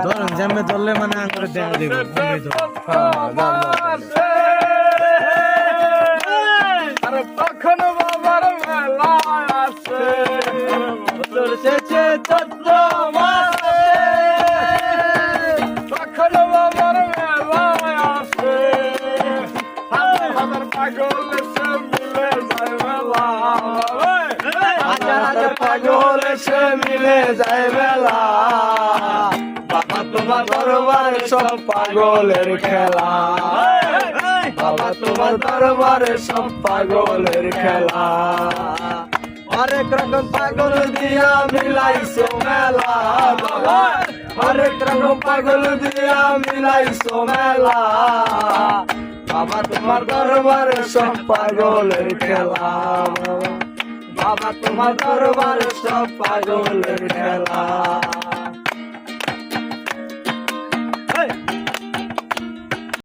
ধরুন জামে ধরলে মানে আঙ্গুরে দেখা দিব আরে তখন বাবার মেলা আছে শেষে চৈত্র মাসে তখন বাবার মেলা আছে হাজার হাজার পাগল সে মিলে যায় মেলা হাজার হাজার পাগল সে মিলে যায় মেলা বাবা তোমার দরবারে সব পাগলের খেলা বাবা তোমার দরবারে সব পাগলের খেলা হরেক রকম পাগল দিয়া মিলাইছো মেলা বাবা হরেক রকম পাগল দিয়া মিলাইছো মেলা বাবা তোমার দরবারে সব পাগলের খেলা বাবা তোমার দরবারে সব পাগলের খেলা